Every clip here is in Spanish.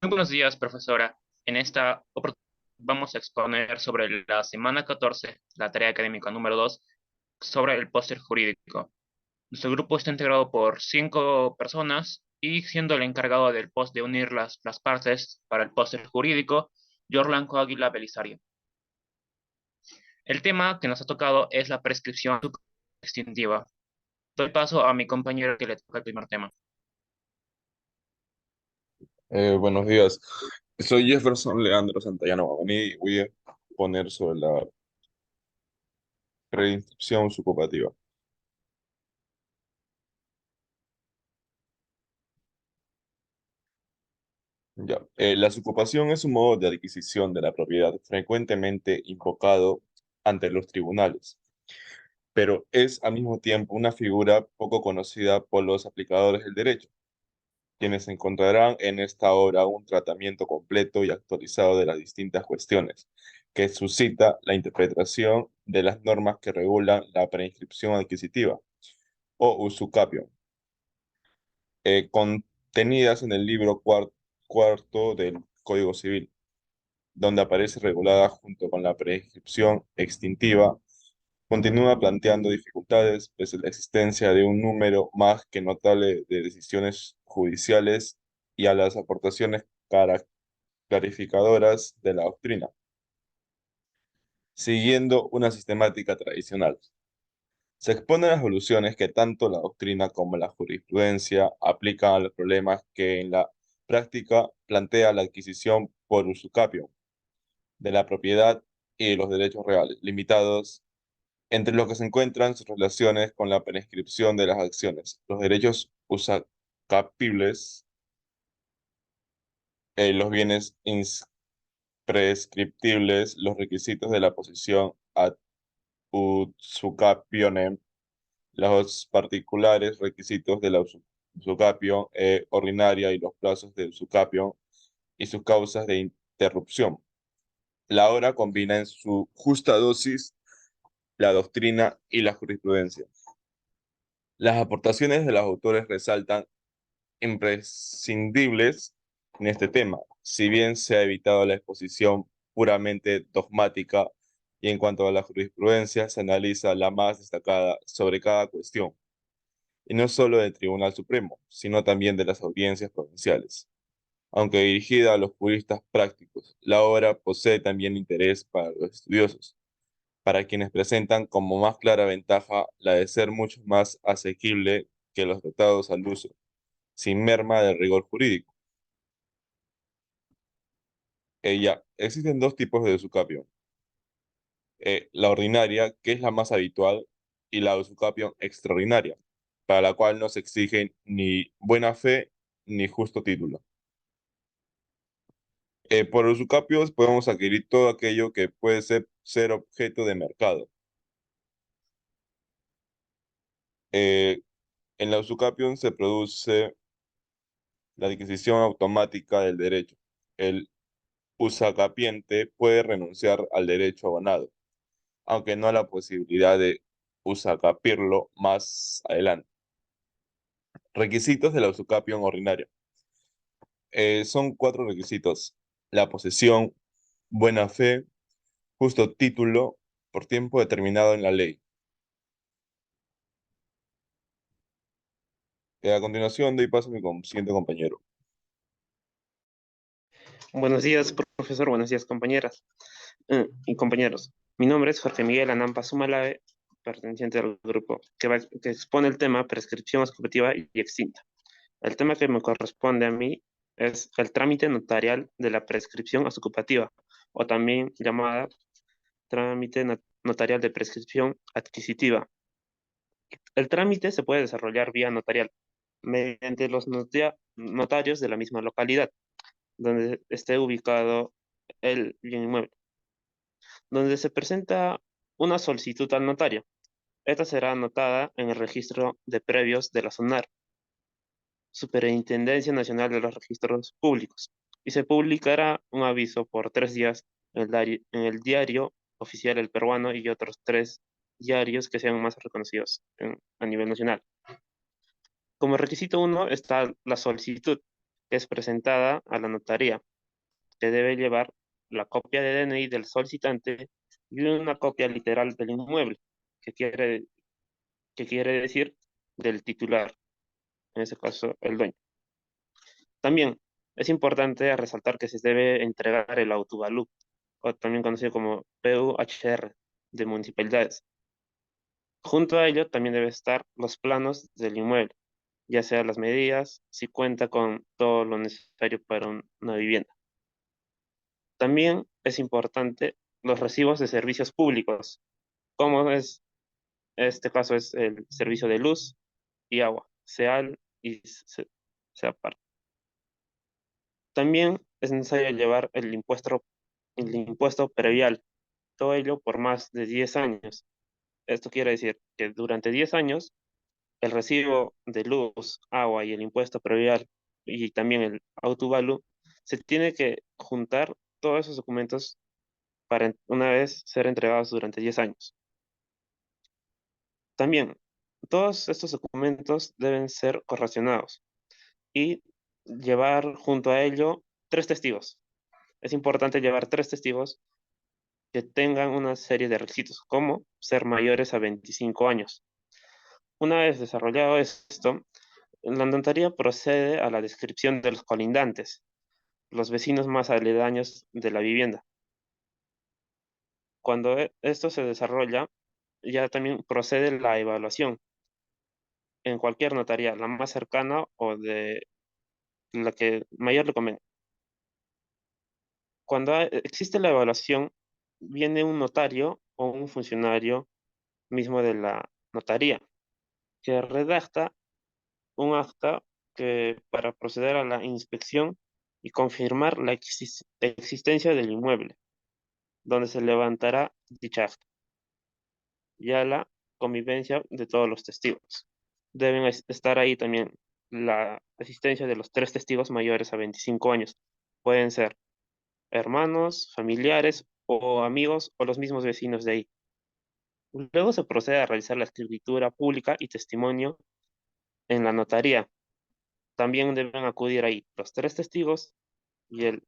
Muy buenos días, profesora. En esta oportunidad vamos a exponer sobre la semana 14, la tarea académica número 2, sobre el póster jurídico. Nuestro grupo está integrado por 5 personas y siendo el encargado del post de unir las partes para el póster jurídico, Yorlan Coaguila Belisario. El tema que nos ha tocado es la prescripción extintiva. Doy paso a mi compañero que le toca el primer tema. Buenos días, soy Jefferson Leandro Santayana Babani y voy a poner sobre la preinscripción sucupativa. Ya. La sucupación es un modo de adquisición de la propiedad frecuentemente invocado ante los tribunales, pero es al mismo tiempo una figura poco conocida por los aplicadores del derecho, quienes encontrarán en esta obra un tratamiento completo y actualizado de las distintas cuestiones que suscita la interpretación de las normas que regulan la preinscripción adquisitiva o usucapión, contenidas en el libro cuarto del Código Civil, donde aparece regulada junto con la prescripción extintiva. Continúa planteando dificultades pese a la existencia de un número más que notable de decisiones judiciales y a las aportaciones clarificadoras de la doctrina, siguiendo una sistemática tradicional. Se exponen las soluciones que tanto la doctrina como la jurisprudencia aplican a los problemas que en la práctica plantea la adquisición por usucapión de la propiedad y de los derechos reales, limitados entre los que se encuentran sus relaciones con la prescripción de las acciones, los derechos usacapibles, los bienes imprescriptibles, los requisitos de la posición ad usucapione, los particulares requisitos de la usucapión ordinaria y los plazos de usucapión y sus causas de interrupción. La obra combina en su justa dosis la doctrina y la jurisprudencia. Las aportaciones de los autores resaltan imprescindibles en este tema, si bien se ha evitado la exposición puramente dogmática y en cuanto a la jurisprudencia se analiza la más destacada sobre cada cuestión, y no solo del Tribunal Supremo, sino también de las audiencias provinciales. Aunque dirigida a los juristas prácticos, la obra posee también interés para los estudiosos, para quienes presentan como más clara ventaja la de ser mucho más asequible que los tratados al uso, sin merma del rigor jurídico. Ya, existen dos tipos de usucapión. La ordinaria, que es la más habitual, y la usucapión extraordinaria, para la cual no se exige ni buena fe ni justo título. Por usucapios podemos adquirir todo aquello que puede ser objeto de mercado. Eh, en la usucapión se produce la adquisición automática del derecho. El usacapiente puede renunciar al derecho abonado, aunque no a la posibilidad de usacapirlo más adelante. Requisitos de la usucapión ordinaria. Son cuatro requisitos: la posesión, buena fe, justo título, por tiempo determinado en la ley. A continuación doy paso a mi siguiente compañero. Buenos días, profesor. Buenos días, compañeras y compañeros. Mi nombre es Jorge Miguel Anampa Sumalae, perteneciente al grupo que expone el tema prescripción executiva y extinta. El tema que me corresponde a mí es el trámite notarial de la prescripción ocupativa, o también llamada trámite notarial de prescripción adquisitiva. El trámite se puede desarrollar vía notarial mediante los notarios de la misma localidad donde esté ubicado el bien inmueble, donde se presenta una solicitud al notario. Esta será anotada en el registro de previos de la SUNAR, Superintendencia Nacional de los Registros Públicos, y se publicará un aviso por 3 días en el diario oficial El Peruano y otros 3 diarios que sean más reconocidos a nivel nacional. Como requisito uno está la solicitud. que es presentada a la notaría, que debe llevar la copia de DNI del solicitante y una copia literal del inmueble, que quiere decir del titular, en ese caso el dueño. También es importante resaltar que se debe entregar el autovalú, o también conocido como PUHR, de municipalidades. Junto a ello también debe estar los planos del inmueble, ya sea las medidas, si cuenta con todo lo necesario para una vivienda. También es importante los recibos de servicios públicos, como es, este caso es el servicio de luz y agua, SEAL y SEAPAR. También es necesario llevar el impuesto predial, todo ello por más de 10 años. Esto quiere decir que durante 10 años el recibo de luz, agua y el impuesto predial y también el autovalú, se tiene que juntar todos esos documentos para una vez ser entregados durante 10 años. También, todos estos documentos deben ser correlacionados y llevar junto a ello 3 testigos. Es importante llevar 3 testigos que tengan una serie de requisitos, como ser mayores a 25 años. Una vez desarrollado esto, la notaría procede a la descripción de los colindantes, los vecinos más aledaños de la vivienda. Cuando esto se desarrolla, ya también procede la evaluación en cualquier notaría, la más cercana o de la que mayor le convenga. Cuando existe la evaluación, viene un notario o un funcionario mismo de la notaría que redacta un acta para proceder a la inspección y confirmar la existencia del inmueble, donde se levantará dicha acta, y a la convivencia de todos los testigos. Deben estar ahí también la asistencia de los 3 testigos mayores a 25 años. Pueden ser hermanos, familiares o amigos o los mismos vecinos de ahí. Luego se procede a realizar la escritura pública y testimonio en la notaría. También deben acudir ahí los 3 testigos y el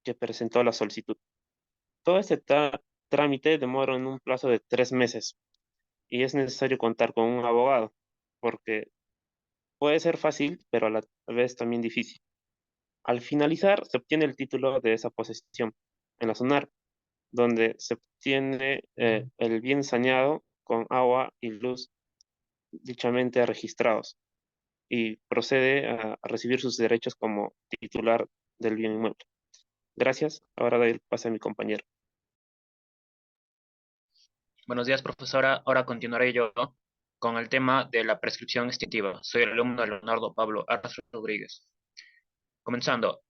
que presentó la solicitud. Todo este trámite demora en un plazo de 3 meses y es necesario contar con un abogado, porque puede ser fácil, pero a la vez también difícil. Al finalizar, se obtiene el título de esa posesión en la SUNAR, donde se obtiene el bien saneado con agua y luz dichamente registrados y procede a recibir sus derechos como titular del bien inmueble. Gracias. Ahora doy el pase a mi compañero. Buenos días, profesora. Ahora continuaré yo con el tema de la prescripción extintiva. Soy el alumno Leonardo Pablo Arras Rodríguez. Comenzando,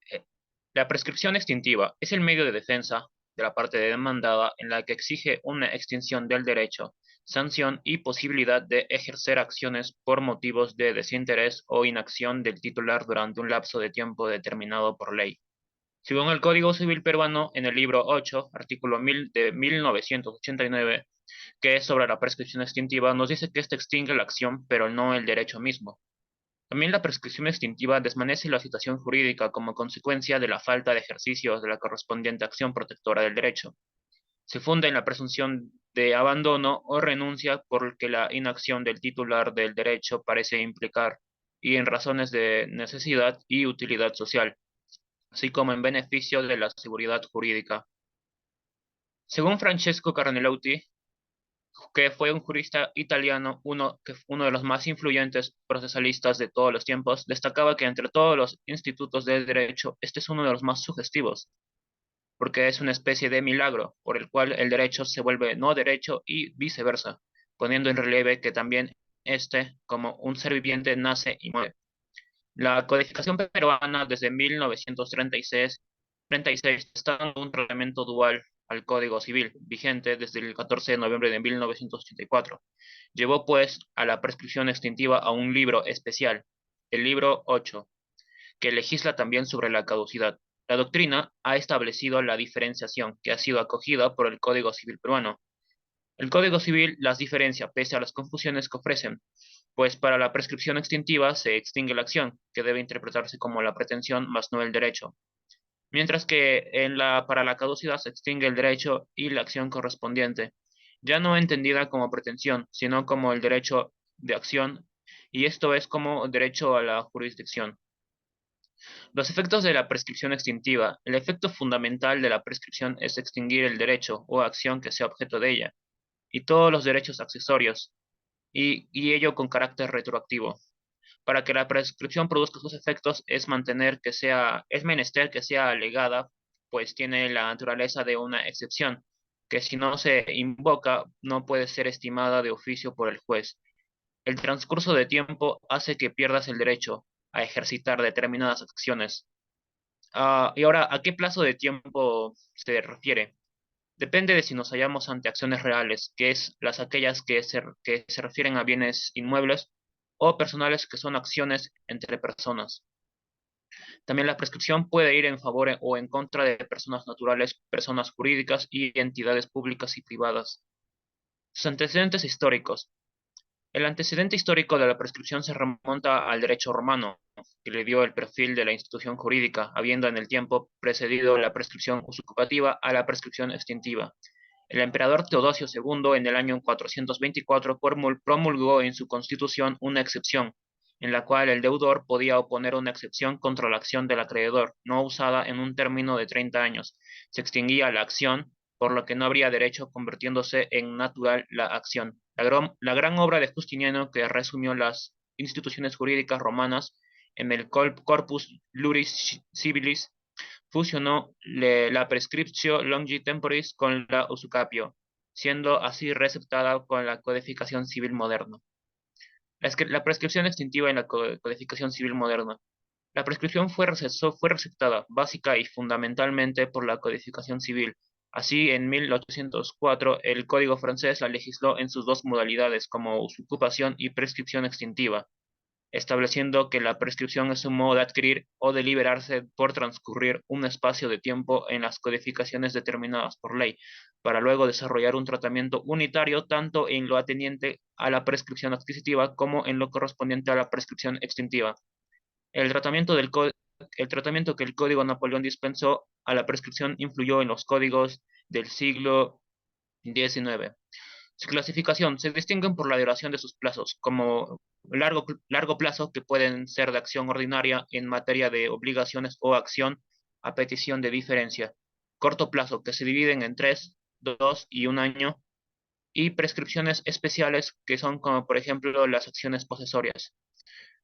la prescripción extintiva es el medio de defensa de la parte demandada en la que exige una extinción del derecho, sanción y posibilidad de ejercer acciones por motivos de desinterés o inacción del titular durante un lapso de tiempo determinado por ley. Según el Código Civil peruano, en el libro 8, artículo 1000 de 1989, que es sobre la prescripción extintiva, nos dice que ésta extingue la acción, pero no el derecho mismo. También la prescripción extintiva desvanece la situación jurídica como consecuencia de la falta de ejercicio de la correspondiente acción protectora del derecho. Se funda en la presunción de abandono o renuncia porque la inacción del titular del derecho parece implicar y en razones de necesidad y utilidad social, así como en beneficio de la seguridad jurídica. Según Francesco Carnelotti, que fue un jurista italiano, uno de los más influyentes procesalistas de todos los tiempos, destacaba que entre todos los institutos de derecho, este es uno de los más sugestivos, porque es una especie de milagro por el cual el derecho se vuelve no derecho y viceversa, poniendo en relieve que también este, como un ser viviente, nace y muere. La codificación peruana desde 1936 está dando un tratamiento dual al Código Civil, vigente desde el 14 de noviembre de 1984. Llevó pues a la prescripción extintiva a un libro especial, el libro 8, que legisla también sobre la caducidad. La doctrina ha establecido la diferenciación que ha sido acogida por el Código Civil peruano. El Código Civil las diferencia pese a las confusiones que ofrecen, pues para la prescripción extintiva se extingue la acción, que debe interpretarse como la pretensión más no el derecho, mientras que para la caducidad se extingue el derecho y la acción correspondiente, ya no entendida como pretensión, sino como el derecho de acción, y esto es como derecho a la jurisdicción. Los efectos de la prescripción extintiva. El efecto fundamental de la prescripción es extinguir el derecho o acción que sea objeto de ella, y todos los derechos accesorios, y ello con carácter retroactivo. Para que la prescripción produzca sus efectos es menester que sea alegada, pues tiene la naturaleza de una excepción, que si no se invoca no puede ser estimada de oficio por el juez. El transcurso de tiempo hace que pierdas el derecho a ejercitar determinadas acciones. Y ahora, ¿a qué plazo de tiempo se refiere? Depende de si nos hallamos ante acciones reales, que es aquellas que se refieren a bienes inmuebles o personales, que son acciones entre personas. También la prescripción puede ir en favor o en contra de personas naturales, personas jurídicas y entidades públicas y privadas. Sus antecedentes históricos. El antecedente histórico de la prescripción se remonta al derecho romano, que le dio el perfil de la institución jurídica, habiendo en el tiempo precedido la prescripción usucapiva a la prescripción extintiva. El emperador Teodosio II, en el año 424, promulgó en su constitución una excepción, en la cual el deudor podía oponer una excepción contra la acción del acreedor, no usada en un término de 30 años. Se extinguía la acción, por lo que no habría derecho, convirtiéndose en natural la acción. La gran obra de Justiniano, que resumió las instituciones jurídicas romanas en el Corpus Juris Civilis, fusionó la prescriptio longi temporis con la usucapio, siendo así receptada con la codificación civil moderna. La prescripción extintiva en la codificación civil moderna. La prescripción fue receptada básica y fundamentalmente por la codificación civil. Así, en 1804, el Código francés la legisló en sus dos modalidades, como usucapión y prescripción extintiva, estableciendo que la prescripción es un modo de adquirir o de liberarse por transcurrir un espacio de tiempo en las codificaciones determinadas por ley, para luego desarrollar un tratamiento unitario tanto en lo atendiente a la prescripción adquisitiva como en lo correspondiente a la prescripción extintiva. El tratamiento, el tratamiento que el Código Napoleón dispensó a la prescripción influyó en los códigos del siglo XIX. Su clasificación se distinguen por la duración de sus plazos, como largo plazo, que pueden ser de acción ordinaria en materia de obligaciones o acción a petición de diferencia; corto plazo, que se dividen en 3, 2 y 1 año; y prescripciones especiales, que son como por ejemplo las acciones posesorias.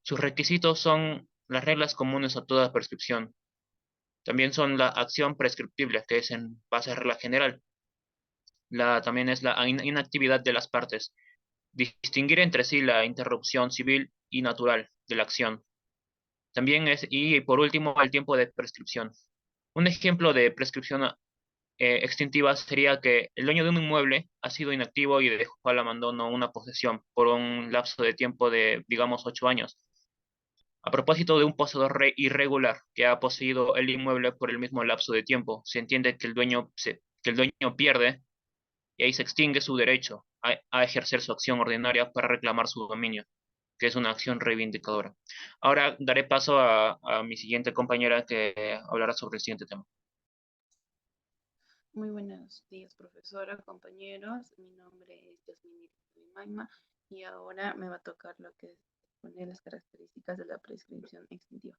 Sus requisitos son las reglas comunes a toda prescripción. También son la acción prescriptible, que es en base a regla general. También es la inactividad de las partes. Distinguir entre sí la interrupción civil y natural de la acción. Y por último, el tiempo de prescripción. Un ejemplo de prescripción extintiva sería que el dueño de un inmueble ha sido inactivo y dejó al abandono una posesión por un lapso de tiempo de, digamos, 8 años. A propósito de un poseedor irregular que ha poseído el inmueble por el mismo lapso de tiempo, se entiende que que el dueño pierde, y ahí se extingue su derecho a ejercer su acción ordinaria para reclamar su dominio, que es una acción reivindicadora. Ahora daré paso a mi siguiente compañera, que hablará sobre el siguiente tema. Muy buenos días, profesora, compañeros. Mi nombre es Yasmín Maima y ahora me va a tocar lo que es poner las características de la prescripción extintiva.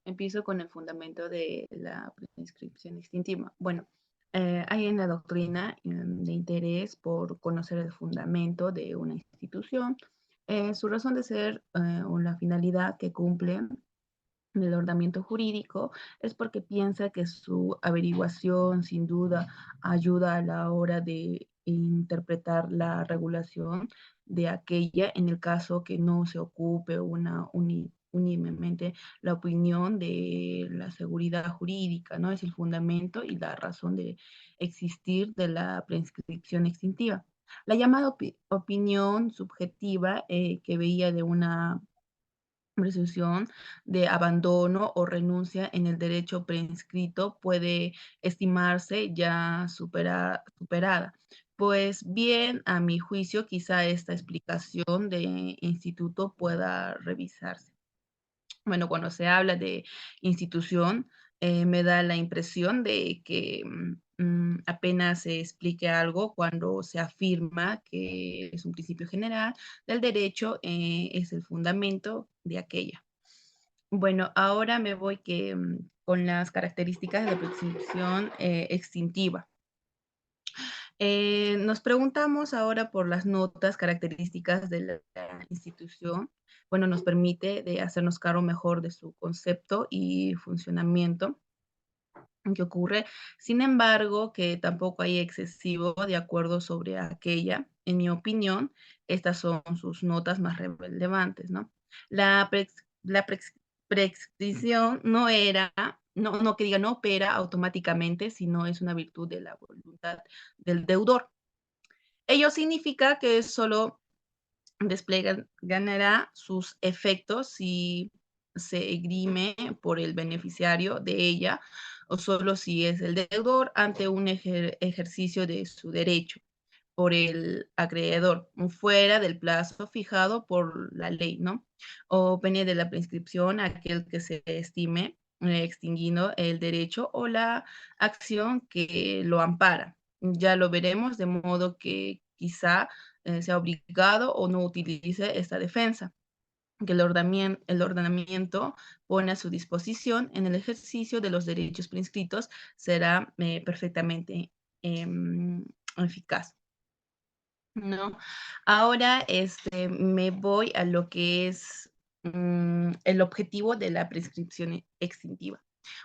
Empiezo con el fundamento de la prescripción extintiva. Bueno, hay en la doctrina de interés por conocer el fundamento de una institución, su razón de ser o la finalidad que cumple del ordenamiento jurídico, es porque piensa que su averiguación sin duda ayuda a la hora de interpretar la regulación de aquella, en el caso que no se ocupe unánimemente la opinión de la seguridad jurídica, ¿no? Es el fundamento y la razón de existir de la prescripción extintiva. La llamada opinión subjetiva, que veía de una presunción de abandono o renuncia en el derecho prescrito, puede estimarse ya superada, Pues bien, a mi juicio, quizá esta explicación de instituto pueda revisarse. Bueno, cuando se habla de institución, me da la impresión de que apenas se explique algo cuando se afirma que es un principio general del derecho, es el fundamento de aquella. Bueno, ahora me voy con las características de la prescripción extintiva. Nos preguntamos ahora por las notas características de la institución. Bueno, nos permite de hacernos cargo mejor de su concepto y funcionamiento que ocurre. Sin embargo, que tampoco hay excesivo de acuerdo sobre aquella. En mi opinión, estas son sus notas más relevantes, ¿no? La prescripción no era, no que diga no opera automáticamente, sino es una virtud de la voluntad del deudor. Ello significa que solo ganará sus efectos si se esgrime por el beneficiario de ella o solo si es el deudor ante un ejercicio de su derecho por el acreedor, fuera del plazo fijado por la ley, ¿no? O pene de la prescripción, aquel que se estime extinguiendo el derecho o la acción que lo ampara. Ya lo veremos, de modo que quizá sea obligado o no utilice esta defensa que el ordenamiento pone a su disposición en el ejercicio de los derechos prescritos será perfectamente eficaz. ¿No? Ahora me voy a lo que es el objetivo de la prescripción extintiva.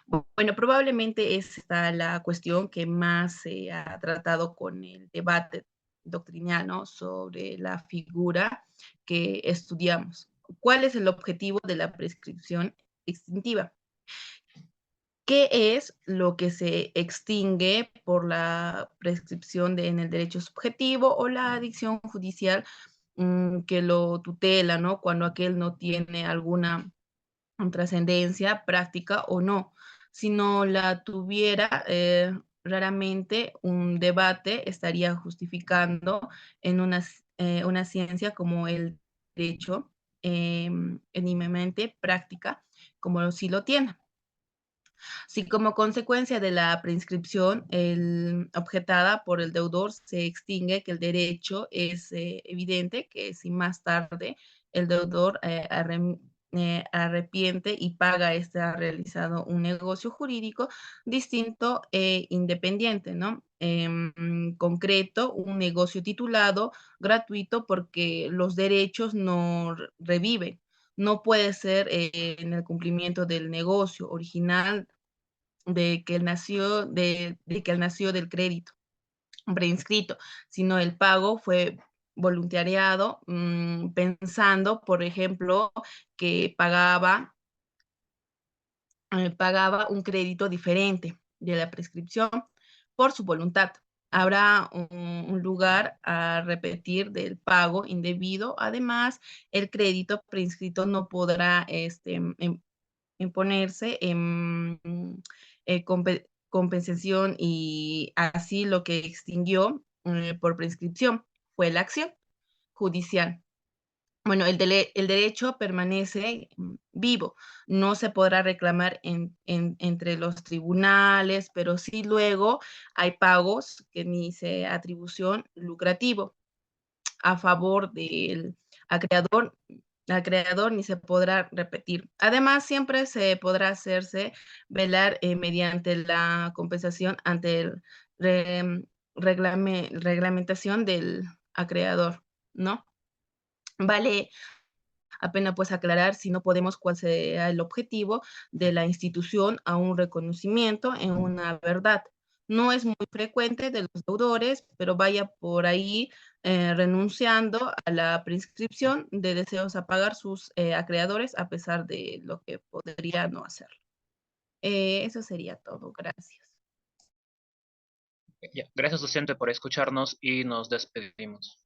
Bueno, probablemente es esta la cuestión que más se ha tratado con el debate doctrinal, ¿no? Sobre la figura que estudiamos. ¿Cuál es el objetivo de la prescripción extintiva? ¿Qué es lo que se extingue por la prescripción en el derecho subjetivo o la adicción judicial que lo tutela, ¿no? Cuando aquel no tiene alguna trascendencia práctica o no. Si no la tuviera, raramente un debate estaría justificando en una ciencia como el derecho, eminentemente práctica, como si lo tiene. Si como consecuencia de la prescripción objetada por el deudor se extingue que el derecho es evidente que si más tarde el deudor arrepiente y paga ha realizado un negocio jurídico distinto e independiente, ¿no? Concreto, un negocio titulado gratuito porque los derechos no reviven. No puede ser en el cumplimiento del negocio original de que él nació, de que él nació del crédito preinscrito, sino el pago fue voluntariado, pensando, por ejemplo, que pagaba un crédito diferente de la prescripción por su voluntad. Habrá un lugar a repetir del pago indebido. Además, el crédito preinscrito no podrá imponerse en compensación y así lo que extinguió por prescripción fue la acción judicial. Bueno, el derecho permanece vivo, no se podrá reclamar entre los tribunales, pero sí luego hay pagos que ni se atribución lucrativo a favor del acreedor, al creador ni se podrá repetir. Además, siempre se podrá hacerse velar mediante la compensación ante el reglamentación del acreedor, ¿no? Vale apenas pues aclarar si no podemos cuál sea el objetivo de la institución a un reconocimiento en una verdad. No es muy frecuente de los deudores, pero vaya por ahí renunciando a la prescripción de deseos a pagar sus acreedores a pesar de lo que podría no hacerlo. Eso sería todo. Gracias. Ya, gracias, docente, por escucharnos y nos despedimos.